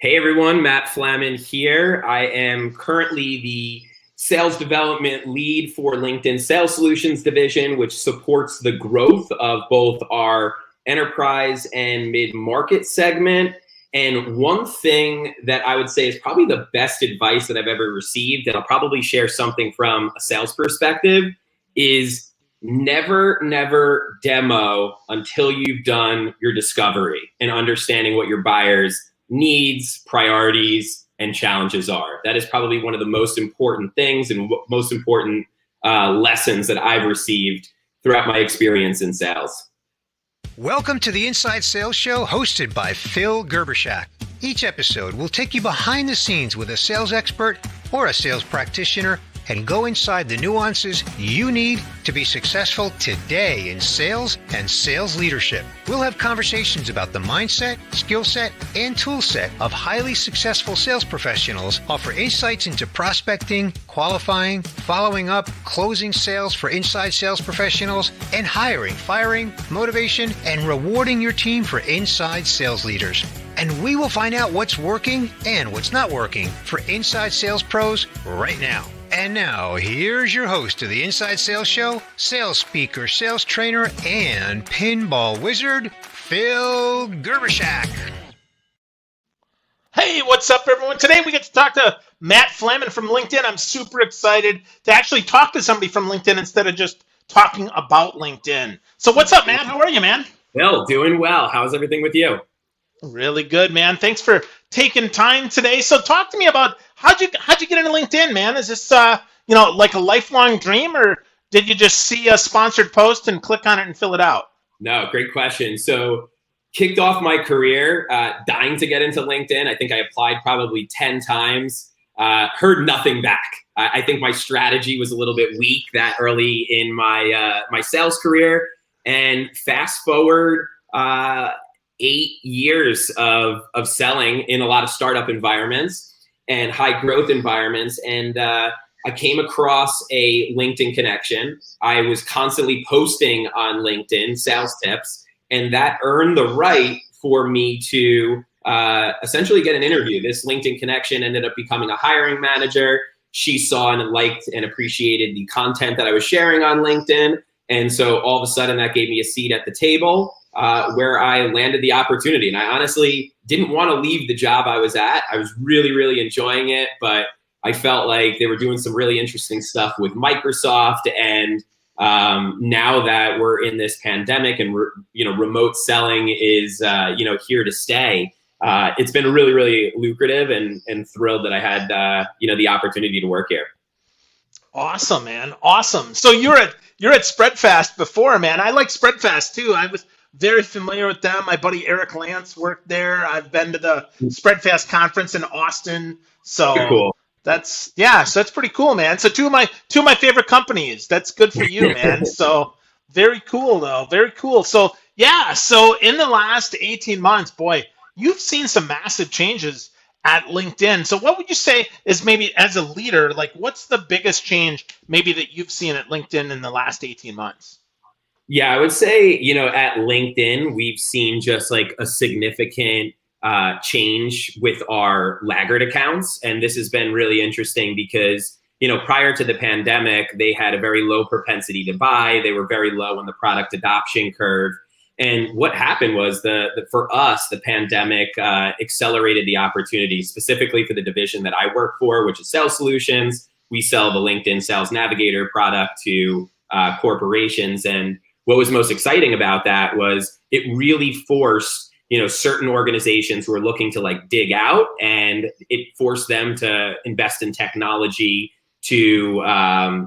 Hey everyone, Matt Flamman here. I am currently the sales development lead for LinkedIn Sales Solutions division, which supports the growth of both our enterprise and mid-market segment. And one thing that I would say is probably the best advice that I've ever received, and I'll probably share something from a sales perspective, is never demo until you've done your discovery and understanding what your buyers needs, priorities, and challenges are. That is probably one of the most important things and most important lessons that I've received throughout my experience in sales. Welcome to the Inside Sales Show hosted by Phil Gerbershak. Each episode will take you behind the scenes with a sales expert or a sales practitioner and go inside the nuances you need to be successful today in sales and sales leadership. We'll have conversations about the mindset, skill set, and tool set of highly successful sales professionals, offer insights into prospecting, qualifying, following up, closing sales for inside sales professionals, and hiring, firing, motivation, and rewarding your team for inside sales leaders. And we will find out what's working and what's not working for inside sales pros right now. And now, here's your host of the Inside Sales Show, sales speaker, sales trainer, and pinball wizard, Phil Gerbershak. Hey, what's up, everyone? Today we get to talk to Matt Flamman from LinkedIn. I'm super excited to actually talk to somebody from LinkedIn instead of just talking about LinkedIn. So what's up, Matt? How are you, man? Bill, doing well. How's everything with you? Really good, man. Thanks for taking time today. So talk to me about how'd you get into LinkedIn, man? Is this like a lifelong dream, or did you just see a sponsored post and click on it and fill it out? No, great question. So kicked off my career dying to get into LinkedIn. I think I applied probably 10 times, heard nothing back. I think my strategy was a little bit weak that early in my sales career. And fast forward 8 years of selling in a lot of startup environments and high growth environments. And I came across a LinkedIn connection. I was constantly posting on LinkedIn sales tips, and that earned the right for me to essentially get an interview. This LinkedIn connection ended up becoming a hiring manager. She saw and liked and appreciated the content that I was sharing on LinkedIn. And so all of a sudden that gave me a seat at the table where I landed the opportunity. And I honestly didn't want to leave the job I was at. I was really enjoying it, but I felt like they were doing some really interesting stuff with Microsoft. And now that we're in this pandemic and remote selling is here to stay, it's been really lucrative and thrilled that I had the opportunity to work here. Awesome, man. Awesome. So you're at Spreadfast before, man. I like Spreadfast too. I was very familiar with them. My buddy Eric Lance worked there. I've been to the Spreadfast conference in Austin. So cool. So that's pretty cool, man. So two of my favorite companies. That's good for you, man. So very cool though. Very cool. So so in the last 18 months, boy, you've seen some massive changes at LinkedIn. So what would you say is, maybe as a leader, like what's the biggest change maybe that you've seen at LinkedIn in the last 18 months? Yeah, I would say, at LinkedIn, we've seen just like a significant change with our laggard accounts. And this has been really interesting because, prior to the pandemic, they had a very low propensity to buy. They were very low on the product adoption curve. And what happened was for us, the pandemic accelerated the opportunity, specifically for the division that I work for, which is Sales Solutions. We sell the LinkedIn Sales Navigator product to corporations. And what was most exciting about that was it really forced, certain organizations who were looking to like dig out, and it forced them to invest in technology to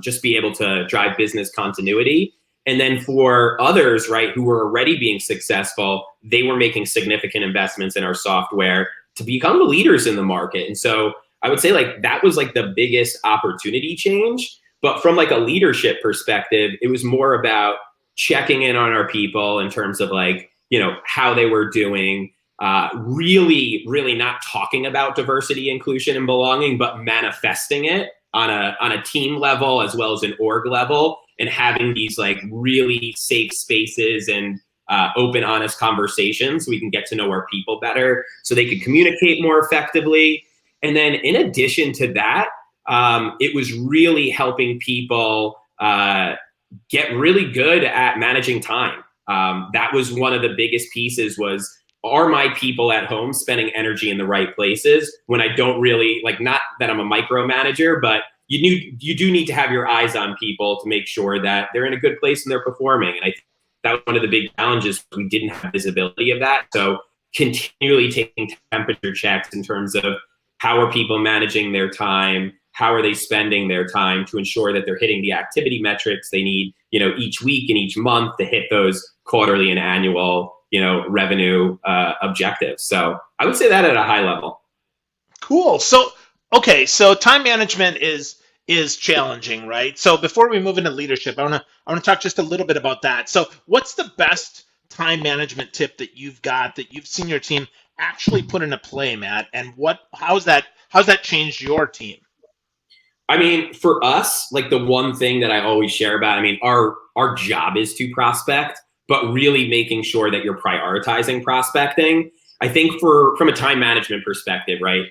just be able to drive business continuity. And then for others, right, who were already being successful, they were making significant investments in our software to become the leaders in the market. And so I would say like that was like the biggest opportunity change. But from like a leadership perspective, it was more about checking in on our people in terms of like, how they were doing, really not talking about diversity, inclusion, and belonging, but manifesting it on a team level as well as an org level, and having these like really safe spaces and open, honest conversations so we can get to know our people better so they can communicate more effectively. And then in addition to that, it was really helping people get really good at managing time. That was one of the biggest pieces was, are my people at home spending energy in the right places when I don't really, like, not that I'm a micromanager, but you do need to have your eyes on people to make sure that they're in a good place and they're performing. And I think that was one of the big challenges. We didn't have visibility of that. So continually taking temperature checks in terms of how are people managing their time, how are they spending their time to ensure that they're hitting the activity metrics they need, each week and each month to hit those quarterly and annual, revenue objectives. So I would say that at a high level. Cool. So, okay, so time management is challenging, right? So before we move into leadership, I want to talk just a little bit about that. So what's the best time management tip that you've got that you've seen your team actually put into play, Matt? And how's that changed your team? I mean, for us, like the one thing that I always share about, I mean, our job is to prospect, but really making sure that you're prioritizing prospecting. I think from a time management perspective, right,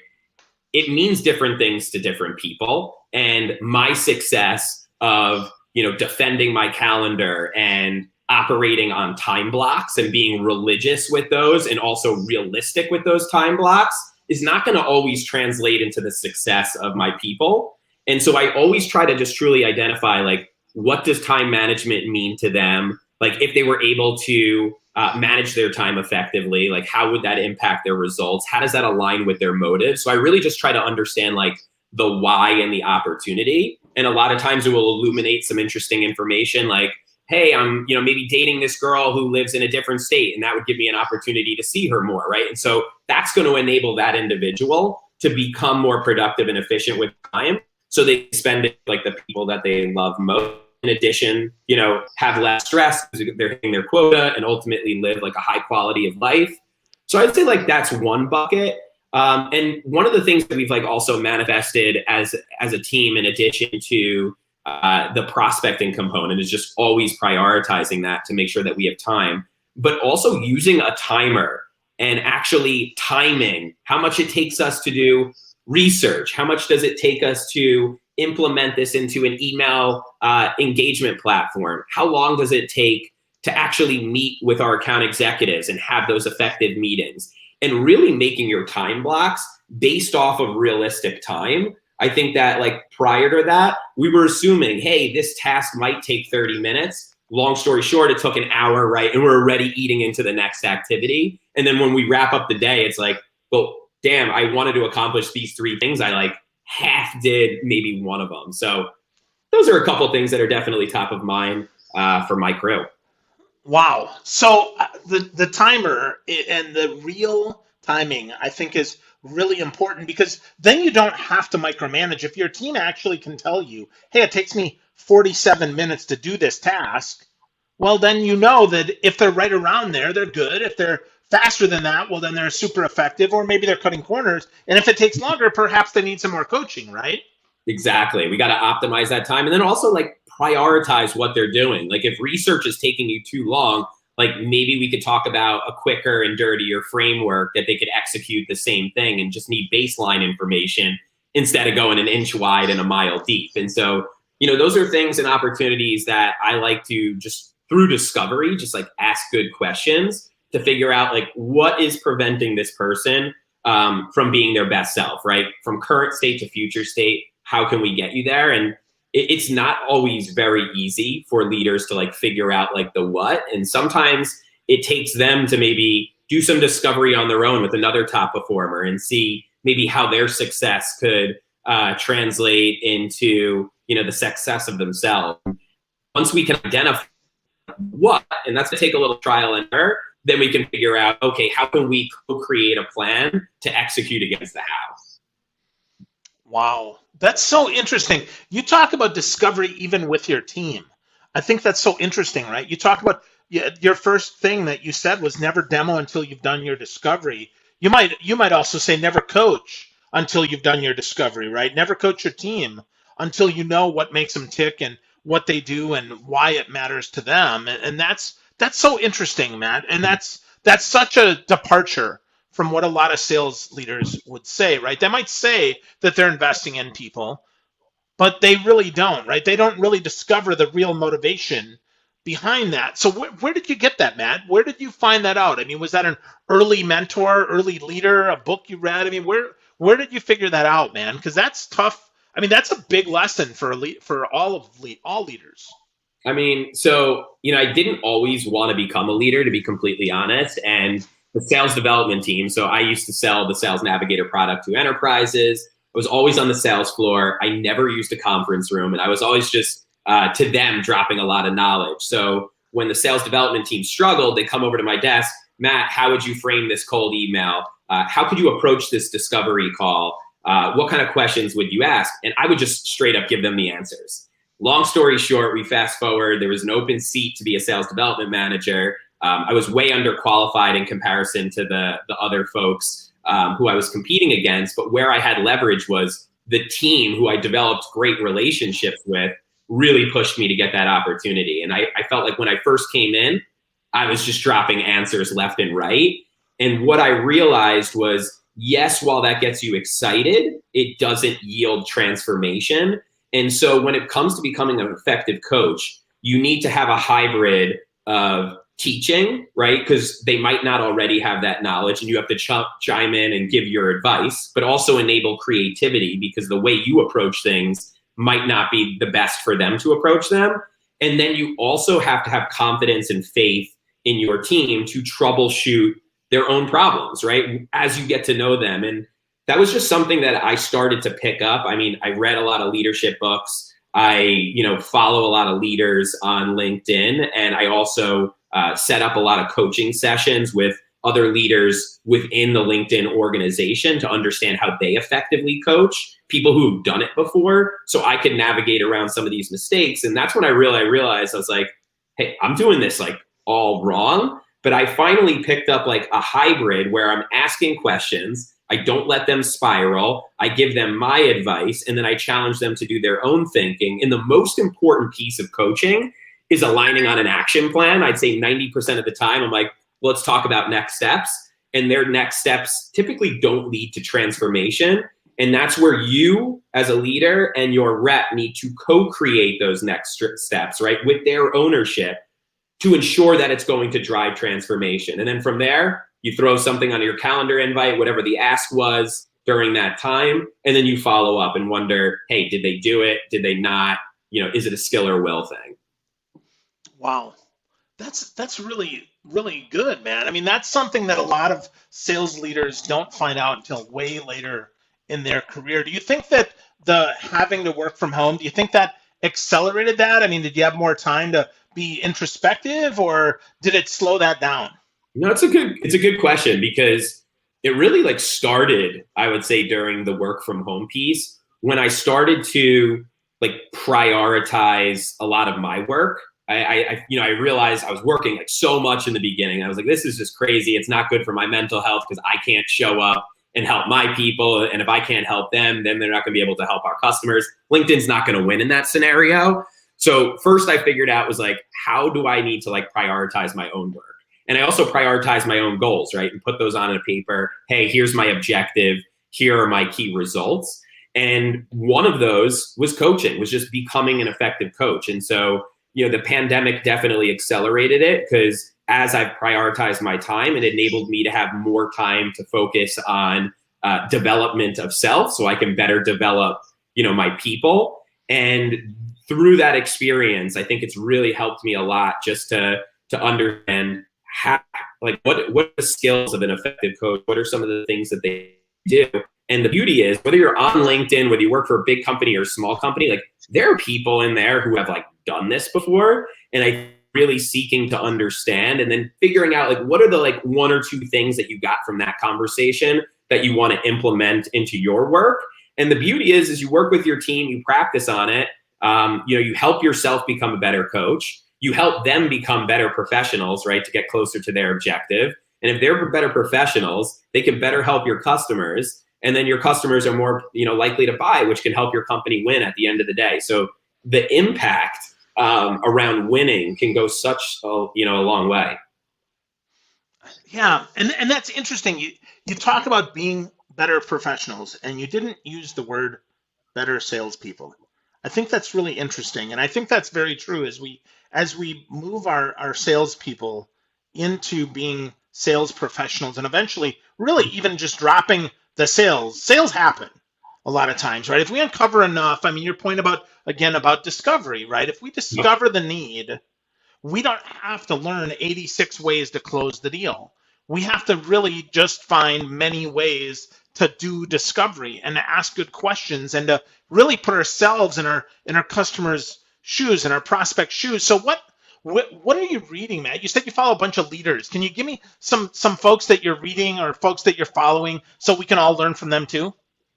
it means different things to different people. And my success of, defending my calendar and operating on time blocks and being religious with those and also realistic with those time blocks is not going to always translate into the success of my people. And so I always try to just truly identify, like, what does time management mean to them? Like, if they were able to manage their time effectively, like, how would that impact their results? How does that align with their motives? So I really just try to understand, like, the why and the opportunity. And a lot of times it will illuminate some interesting information, like, hey, I'm, maybe dating this girl who lives in a different state, and that would give me an opportunity to see her more, right? And so that's going to enable that individual to become more productive and efficient with time. So they spend it like the people that they love most. In addition, have less stress because they're hitting their quota and ultimately live like a high quality of life. So I'd say like that's one bucket. And one of the things that we've like also manifested as a team, in addition to the prospecting component, is just always prioritizing that to make sure that we have time, but also using a timer and actually timing how much it takes us to do research. How much does it take us to implement this into an email engagement platform? How long does it take to actually meet with our account executives and have those effective meetings? And really making your time blocks based off of realistic time. I think that, like, prior to that, we were assuming, hey, this task might take 30 minutes. Long story short, it took an hour, right? And we're already eating into the next activity. And then when we wrap up the day, it's like, well, damn, I wanted to accomplish these 3 things. I like half did maybe one of them. So those are a couple of things that are definitely top of mind for my crew. Wow. So the timer and the real timing, I think, is really important, because then you don't have to micromanage. If your team actually can tell you, hey, it takes me 47 minutes to do this task, well, then you know that if they're right around there, they're good. If they're faster than that, well, then they're super effective, or maybe they're cutting corners. And if it takes longer, perhaps they need some more coaching, right? Exactly. We got to optimize that time, and then also like prioritize what they're doing. Like, if research is taking you too long, like maybe we could talk about a quicker and dirtier framework that they could execute the same thing and just need baseline information instead of going an inch wide and a mile deep. And so, those are things and opportunities that I like to just, through discovery, just like ask good questions to figure out, like, what is preventing this person from being their best self, right? From current state to future state, how can we get you there? And it's not always very easy for leaders to like figure out like the what. And sometimes it takes them to maybe do some discovery on their own with another top performer and see maybe how their success could translate into, the success of themselves. Once we can identify what, and that's going to take a little trial and error, then we can figure out, okay, how can we co-create a plan to execute against the how? Wow, that's so interesting. You talk about discovery even with your team. I think that's so interesting, right? You talk about your first thing that you said was never demo until you've done your discovery. You might also say never coach until you've done your discovery, right? Never coach your team until you know what makes them tick and what they do and why it matters to them. And that's that's so interesting, Matt, and that's such a departure from what a lot of sales leaders would say, right? They might say that they're investing in people, but they really don't, right? They don't really discover the real motivation behind that. So where did you get that, Matt? Where did you find that out? I mean, was that an early mentor, early leader, a book you read? I mean, where did you figure that out, man? Because that's tough. I mean, that's a big lesson for all leaders. I mean, so, I didn't always want to become a leader, to be completely honest. And the sales development team, so I used to sell the Sales Navigator product to enterprises. I was always on the sales floor. I never used a conference room, and I was always just to them dropping a lot of knowledge. So when the sales development team struggled, they come over to my desk. Matt, how would you frame this cold email? How could you approach this discovery call? What kind of questions would you ask? And I would just straight up give them the answers. Long story short, we fast forward. There was an open seat to be a sales development manager. I was way underqualified in comparison to the other folks who I was competing against. But where I had leverage was the team who I developed great relationships with really pushed me to get that opportunity. And I felt like when I first came in, I was just dropping answers left and right. And what I realized was, yes, while that gets you excited, it doesn't yield transformation. And so when it comes to becoming an effective coach, you need to have a hybrid of teaching, right? Because they might not already have that knowledge and you have to chime in and give your advice, but also enable creativity because the way you approach things might not be the best for them to approach them. And then you also have to have confidence and faith in your team to troubleshoot their own problems, right? As you get to know them. And that was just something that I started to pick up. I mean, I read a lot of leadership books. I, follow a lot of leaders on LinkedIn. And I also set up a lot of coaching sessions with other leaders within the LinkedIn organization to understand how they effectively coach people who've done it before. So I could navigate around some of these mistakes. And that's when I realized I was like, hey, I'm doing this like all wrong. But I finally picked up like a hybrid where I'm asking questions. I don't let them spiral. I give them my advice, and then I challenge them to do their own thinking. And the most important piece of coaching is aligning on an action plan. I'd say 90% of the time, I'm like, let's talk about next steps. And their next steps typically don't lead to transformation. And that's where you, as a leader and your rep, need to co-create those next steps, right, with their ownership to ensure that it's going to drive transformation. And then from there, you throw something on your calendar invite, whatever the ask was during that time, and then you follow up and wonder, hey, did they do it? Did they not? Is it a skill or will thing? Wow. That's really, really good, man. I mean, that's something that a lot of sales leaders don't find out until way later in their career. Do you think that the having to work from home, do you think that accelerated that? I mean, did you have more time to be introspective, or did it slow that down? No, it's a good question because it really like started, I would say, during the work from home piece when I started to like prioritize a lot of my work. I realized I was working like so much in the beginning. I was like, this is just crazy. It's not good for my mental health because I can't show up and help my people. And if I can't help them, then they're not going to be able to help our customers. LinkedIn's not going to win in that scenario. So first I figured out was like, how do I need to like prioritize my own work? And I also prioritize my own goals, right? And put those on a paper. Hey, here's my objective. Here are my key results. And one of those was coaching, was just becoming an effective coach. And so, the pandemic definitely accelerated it because as I've prioritized my time, it enabled me to have more time to focus on development of self so I can better develop, my people. And through that experience, I think it's really helped me a lot just to understand how, like, what are the skills of an effective coach? What are some of the things that they do? And the beauty is, whether you're on LinkedIn, whether you work for a big company or a small company, like there are people in there who have like done this before, and I really seeking to understand and then figuring out like what are the like one or two things that you got from that conversation that you want to implement into your work. And the beauty is you work with your team, you practice on it. You help yourself become a better coach. You help them become better professionals, right, to get closer to their objective. And if they're better professionals, they can better help your customers. And then your customers are more, likely to buy, which can help your company win at the end of the day. So the impact around winning can go such a long way. Yeah, and that's interesting. You talk about being better professionals, and you didn't use the word better salespeople. I think that's really interesting, and I think that's very true as we move our salespeople into being sales professionals, and eventually, really even just dropping the sales. Sales happen a lot of times, right? If we uncover enough, I mean, your point about again about discovery, right? If we discover the need, we don't have to learn 86 ways to close the deal. We have to really just find many ways to do discovery and to ask good questions and to really put ourselves in our customers' shoes and our prospect shoes. So what are you reading, Matt? You said you follow a bunch of leaders. Can you give me some folks that you're reading or folks that you're following so we can all learn from them too?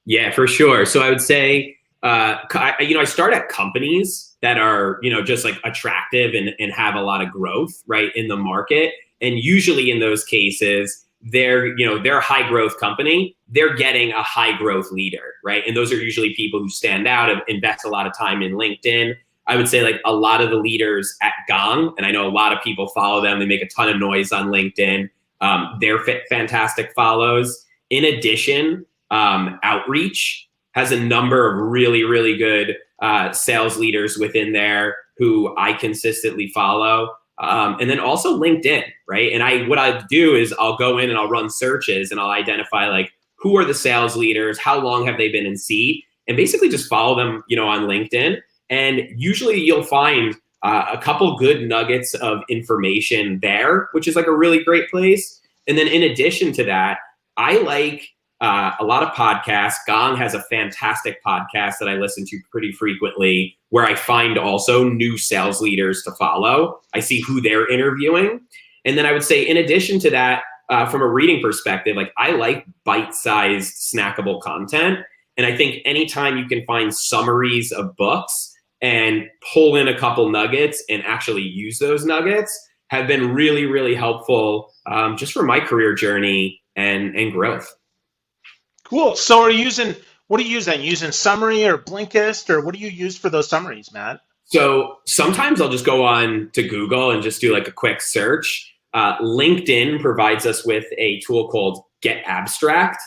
Yeah, for sure. So I would say, I start at companies that are, just like attractive and have a lot of growth, right, in the market. And usually in those cases, they're a high growth company. They're getting a high growth leader, right? And those are usually people who stand out and invest a lot of time in LinkedIn. I would say like a lot of the leaders at Gong, and I know a lot of people follow them. They make a ton of noise on LinkedIn. They're fantastic follows. In addition, Outreach has a number of really, really good sales leaders within there who I consistently follow. And then also LinkedIn, right? And what I do is I'll go in and I'll run searches and I'll identify like who are the sales leaders, how long have they been in seat, and basically just follow them, on LinkedIn. And usually you'll find a couple good nuggets of information there, which is like a really great place. And then in addition to that, I like a lot of podcasts. Gong has a fantastic podcast that I listen to pretty frequently where I find also new sales leaders to follow. I see who they're interviewing. And then I would say, in addition to that, from a reading perspective, like I like bite-sized snackable content. And I think anytime you can find summaries of books and pull in a couple nuggets and actually use those nuggets have been really, really helpful just for my career journey and growth. Cool. So what do you use then? Using Summary or Blinkist, or what do you use for those summaries, Matt? So sometimes I'll just go on to Google and just do like a quick search. LinkedIn provides us with a tool called Get Abstract,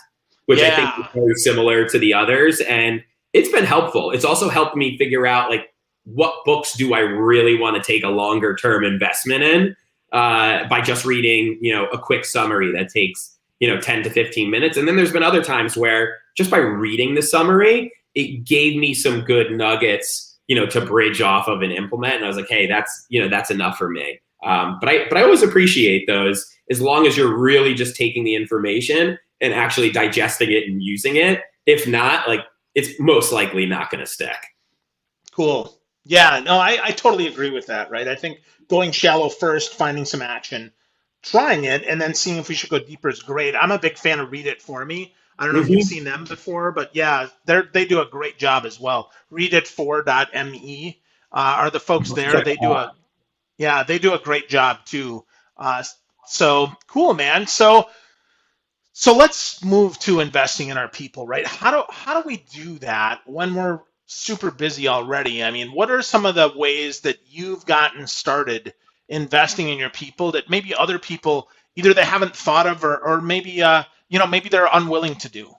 which I think is very similar to the others. And it's been helpful. It's also helped me figure out like what books do I really want to take a longer term investment in by just reading, a quick summary that takes 10 to 15 minutes. And then there's been other times where just by reading the summary, it gave me some good nuggets, to bridge off of and implement. And I was like, hey, that's enough for me. But I always appreciate those as long as you're really just taking the information and actually digesting it and using it. If not, like it's most likely not going to stick. Cool. Yeah, no, I totally agree with that, right? I think going shallow first, finding some action, trying it, and then seeing if we should go deeper is great. I'm a big fan of Read It For Me. I don't know if you've seen them before, but yeah, they do a great job as well. Readit4.me are the folks there. They do a great job too. So cool, man. So let's move to investing in our people, right? How do we do that when we're super busy already? I mean, what are some of the ways that you've gotten started investing in your people that maybe other people either they haven't thought of or maybe maybe they're unwilling to do?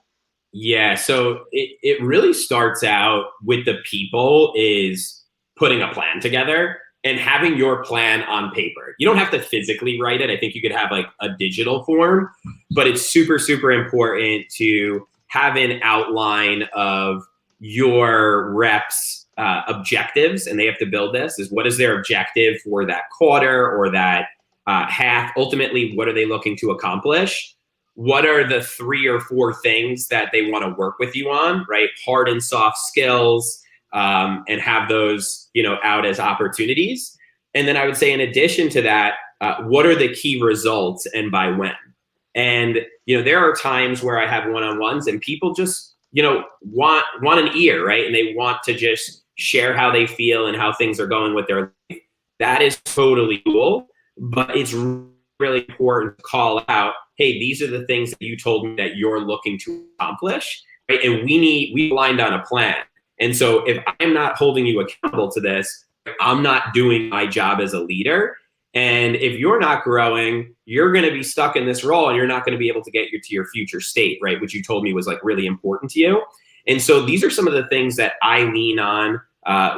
Yeah, so it really starts out with the people is putting a plan together and having your plan on paper. You don't have to physically write it. I think you could have like a digital form, but it's super, super important to have an outline of your reps' objectives, and they have to build this. Is what is their objective for that quarter or that half? Ultimately, what are they looking to accomplish? What are the 3 or 4 things that they want to work with you on, right? Hard and soft skills, and have those, out as opportunities. And then I would say, in addition to that, what are the key results and by when? And, there are times where I have one-on-ones and people just, want an ear, right? And they want to just share how they feel and how things are going with their life. That is totally cool, but it's really important to call out, hey, these are the things that you told me that you're looking to accomplish, right? And we aligned on a plan. And so if I'm not holding you accountable to this, I'm not doing my job as a leader. And if you're not growing, you're going to be stuck in this role and you're not going to be able to get you to your future state, right? Which you told me was like really important to you. And so these are some of the things that I lean on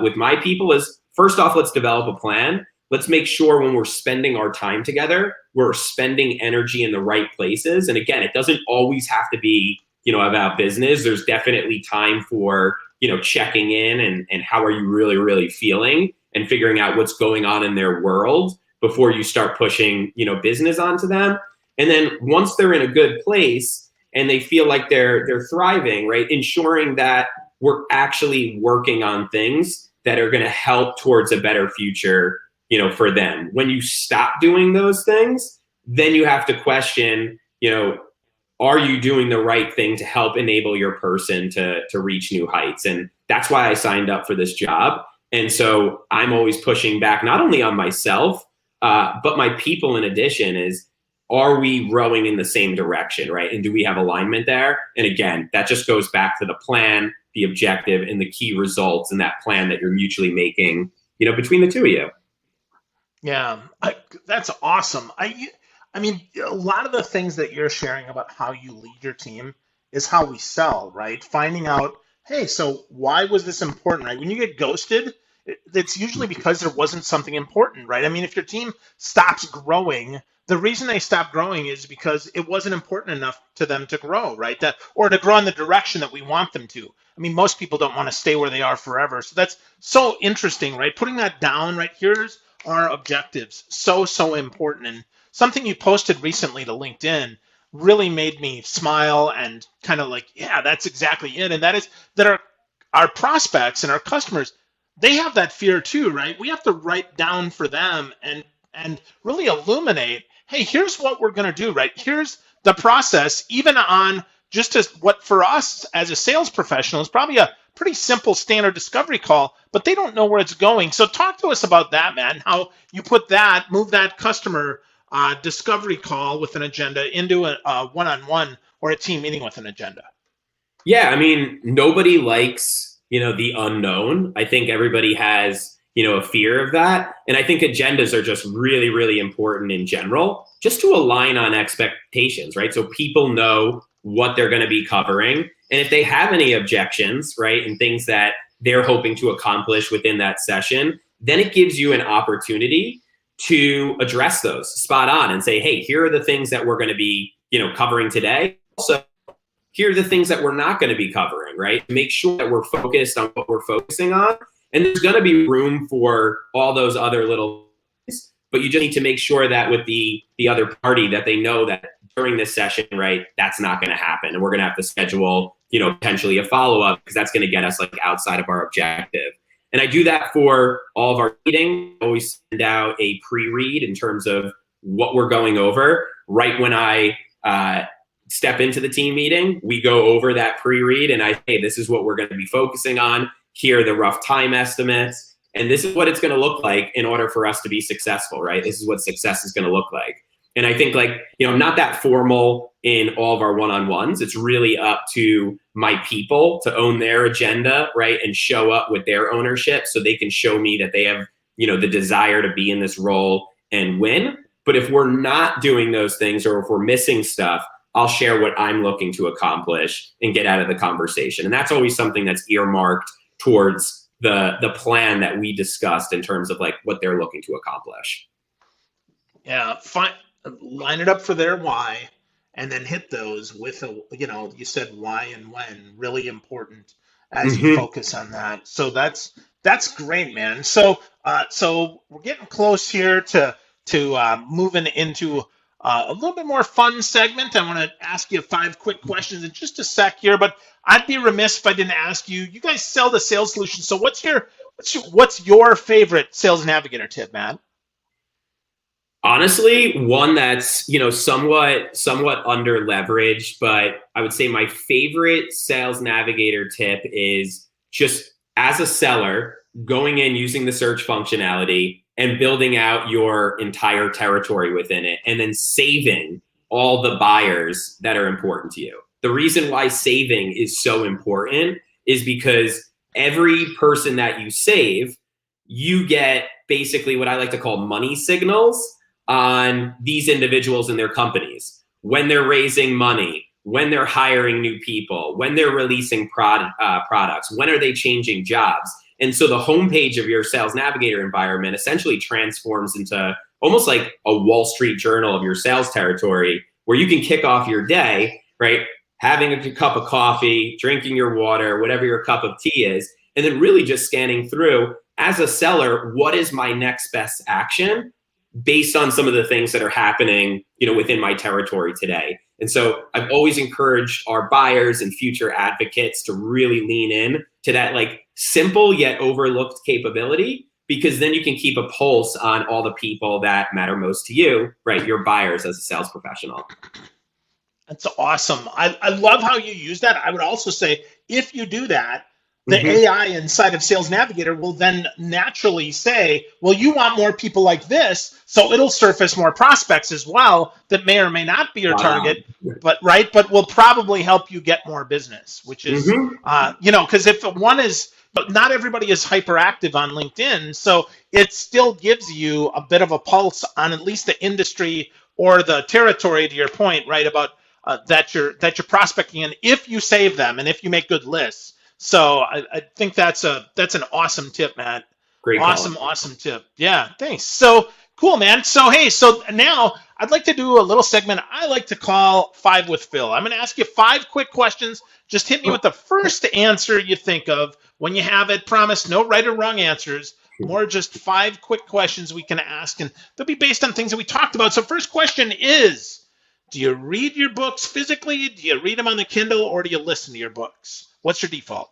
with my people is, first off, let's develop a plan. Let's make sure when we're spending our time together, we're spending energy in the right places. And again, it doesn't always have to be, about business. There's definitely time for, checking in and how are you really, really feeling and figuring out what's going on in their world before you start pushing, business onto them. And then once they're in a good place and they feel like they're thriving, right? Ensuring that we're actually working on things that are going to help towards a better future, for them. When you stop doing those things, then you have to question, are you doing the right thing to help enable your person to reach new heights? And that's why I signed up for this job. And so I'm always pushing back, not only on myself, but my people in addition is, are we rowing in the same direction, right? And do we have alignment there? And again, that just goes back to the plan, the objective, and the key results in that plan that you're mutually making, between the two of you. Yeah, that's awesome. I mean, a lot of the things that you're sharing about how you lead your team is how we sell, right? Finding out, hey, so why was this important, right? When you get ghosted, it's usually because there wasn't something important, right? I mean, if your team stops growing, the reason they stop growing is because it wasn't important enough to them to grow, right? Or to grow in the direction that we want them to. I mean, most people don't want to stay where they are forever. So that's so interesting, right? Putting that down, right? Here's our objectives. So important. And something you posted recently to LinkedIn really made me smile and kind of like, yeah, that's exactly it. And that is that our prospects and our customers, they have that fear too, right? We have to write down for them and really illuminate, hey, here's what we're going to do, right? Here's the process, even on just as what for us as a sales professional is probably a pretty simple standard discovery call, but they don't know where it's going. So talk to us about that, man, how you move that customer discovery call with an agenda into a one-on-one or a team meeting with an agenda. Yeah, I mean, nobody likes, the unknown. I think everybody has, a fear of that. And I think agendas are just really, really important in general, just to align on expectations, right? So people know what they're going to be covering. And if they have any objections, right, and things that they're hoping to accomplish within that session, then it gives you an opportunity to address those spot on and say, hey, here are the things that we're going to be, covering today. Also, here are the things that we're not going to be covering, right? Make sure that we're focused on what we're focusing on. And there's going to be room for all those other little things, but you just need to make sure that with the other party that they know that during this session, right, that's not going to happen. And we're going to have to schedule, potentially a follow-up because that's going to get us like outside of our objective. And I do that for all of our meetings. I always send out a pre-read in terms of what we're going over. Right when I step into the team meeting, we go over that pre-read and hey, this is what we're going to be focusing on. Here are the rough time estimates. And this is what it's going to look like in order for us to be successful, right? This is what success is going to look like. And I think I'm not that formal in all of our one-on-ones. It's really up to my people to own their agenda, right? And show up with their ownership so they can show me that they have, the desire to be in this role and win. But if we're not doing those things or if we're missing stuff, I'll share what I'm looking to accomplish and get out of the conversation. And that's always something that's earmarked towards the plan that we discussed in terms of like what they're looking to accomplish. Yeah, fine. Line it up for their why, and then hit those with you said why and when, really important as you focus on that. So that's great, man. So we're getting close here to moving into a little bit more fun segment. I want to ask you 5 quick questions in just a sec here, but I'd be remiss if I didn't ask you. You guys sell the sales solution, so what's your favorite sales navigator tip, Matt? Honestly, one that's, somewhat under leveraged, but I would say my favorite sales navigator tip is just as a seller, going in using the search functionality and building out your entire territory within it, and then saving all the buyers that are important to you. The reason why saving is so important is because every person that you save, you get basically what I like to call money signals on these individuals and their companies when they're raising money, when they're hiring new people, when they're releasing products, when are they changing jobs. And so the homepage of your Sales Navigator environment essentially transforms into almost like a Wall Street Journal of your sales territory, where you can kick off your day, right? Having a cup of coffee, drinking your water, whatever your cup of tea is, and then really just scanning through as a seller, what is my next best action based on some of the things that are happening, within my territory today. And so I've always encouraged our buyers and future advocates to really lean in to that like simple yet overlooked capability, because then you can keep a pulse on all the people that matter most to you, right? Your buyers as a sales professional. That's awesome. I love how you use that. I would also say, if you do that, the AI inside of Sales Navigator will then naturally say, well, you want more people like this, so it'll surface more prospects as well that may or may not be your target, but will probably help you get more business, which is, because if one is, but not everybody is hyperactive on LinkedIn, so it still gives you a bit of a pulse on at least the industry or the territory, to your point, right, about that you're prospecting in, if you save them and if you make good lists. So I think that's an awesome tip, Matt. Great. Awesome tip. Yeah, thanks. So cool, man. So hey, so now I'd like to do a little segment I like to call 5 with Phil. I'm going to ask you 5 quick questions. Just hit me with the first answer you think of when you have it. Promise, no right or wrong answers. More just 5 quick questions we can ask, and they'll be based on things that we talked about. So first question is, do you read your books physically? Do you read them on the Kindle, or do you listen to your books? What's your default?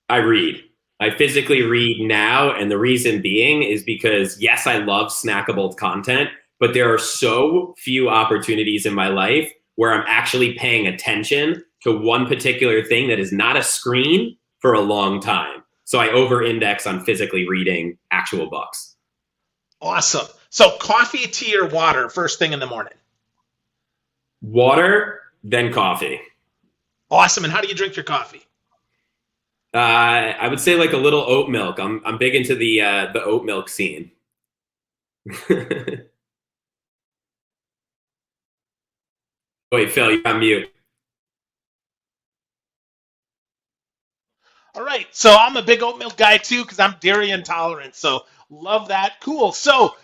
I read. I physically read now, and the reason being is because, yes, I love snackable content, but there are so few opportunities in my life where I'm actually paying attention to one particular thing that is not a screen for a long time. So I over-index on physically reading actual books. Awesome. So coffee, tea, or water first thing in the morning? Water, then coffee. Awesome. And how do you drink your coffee? I would say like a little oat milk. I'm big into the oat milk scene. Wait, Phil, you're on mute. All right. So I'm a big oat milk guy too, because I'm dairy intolerant. So love that. Cool. So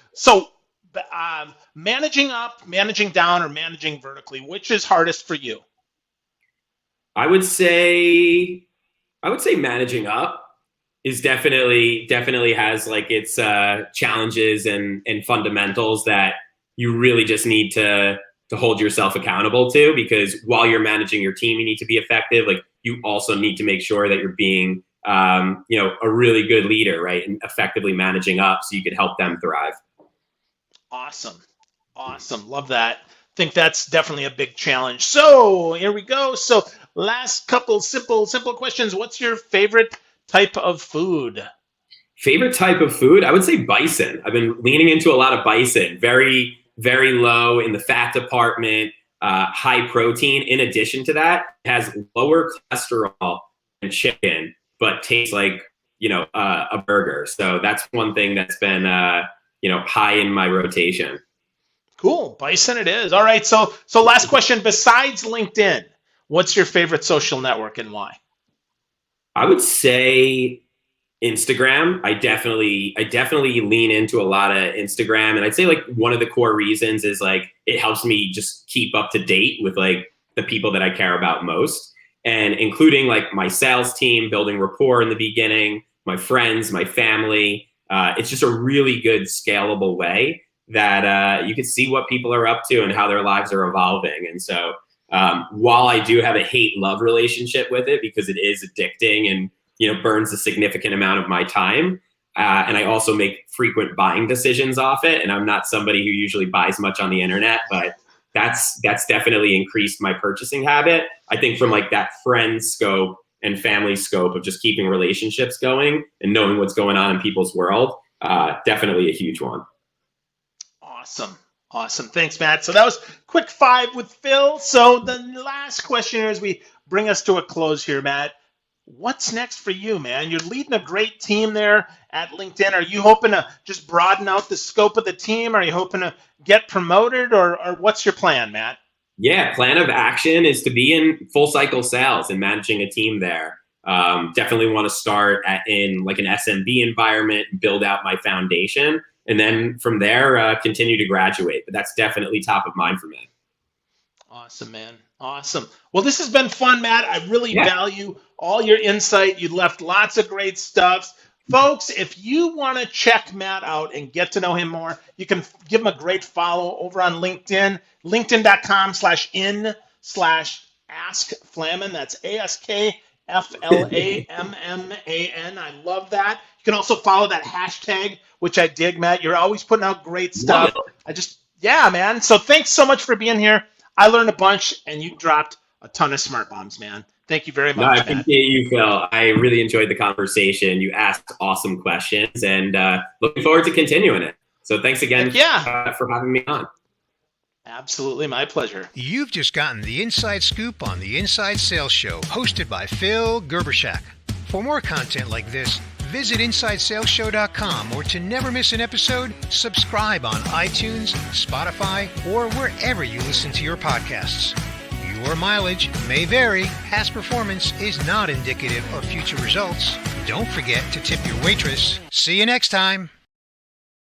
managing up, managing down, or managing vertically, which is hardest for you? I would say managing up is definitely has like its challenges and fundamentals that you really just need to hold yourself accountable to, because while you're managing your team, you need to be effective. Like, you also need to make sure that you're being a really good leader, right? And effectively managing up so you can help them thrive. Awesome. Love that. Think that's definitely a big challenge. So here we go. So last couple simple questions. What's your favorite type of food? Favorite type of food? I would say bison. I've been leaning into a lot of bison. Very, very low in the fat department, high protein. In addition to that, it has lower cholesterol than chicken, but tastes like, a burger. So that's one thing that's been, high in my rotation. Cool. Bison it is. All right. So last question. Besides LinkedIn, what's your favorite social network and why? I would say Instagram. I definitely lean into a lot of Instagram. And I'd say like one of the core reasons is like it helps me just keep up to date with like the people that I care about most, and including like my sales team, building rapport in the beginning, my friends, my family. It's just a really good scalable way that you can see what people are up to and how their lives are evolving. And so while I do have a hate-love relationship with it because it is addicting and burns a significant amount of my time, and I also make frequent buying decisions off it, and I'm not somebody who usually buys much on the internet, but that's definitely increased my purchasing habit. I think from like that friend scope and family scope of just keeping relationships going and knowing what's going on in people's world, definitely a huge one. Awesome. Thanks, Matt. So that was quick 5 with Phil. So the last question here as we bring us to a close here, Matt. what's next for you, man? You're leading a great team there at LinkedIn. Are you hoping to just broaden out the scope of the team? Are you hoping to get promoted, or what's your plan, Matt? Yeah, plan of action is to be in full cycle sales and managing a team there. Definitely want to start in like an SMB environment, build out my foundation, and then from there continue to graduate. But that's definitely top of mind for me. Awesome, man. Awesome. Well, this has been fun, Matt. I really value all your insight. You left lots of great stuff. Folks, if you want to check Matt out and get to know him more, you can give him a great follow over on LinkedIn, linkedin.com/in/askflamman. That's ASKFLAMMAN. I love that. You can also follow that hashtag, which I dig, Matt. You're always putting out great stuff. Yeah, man. So thanks so much for being here. I learned a bunch, and you dropped a ton of smart bombs, man. Thank you very much. No, I appreciate you, Phil. I really enjoyed the conversation. You asked awesome questions, and looking forward to continuing it. So thanks again for having me on. Absolutely, my pleasure. You've just gotten the inside scoop on the Inside Sales Show, hosted by Phil Gerbershak. For more content like this, visit InsideSalesShow.com, or to never miss an episode, subscribe on iTunes, Spotify, or wherever you listen to your podcasts. Your mileage may vary. Past performance is not indicative of future results. Don't forget to tip your waitress. See you next time.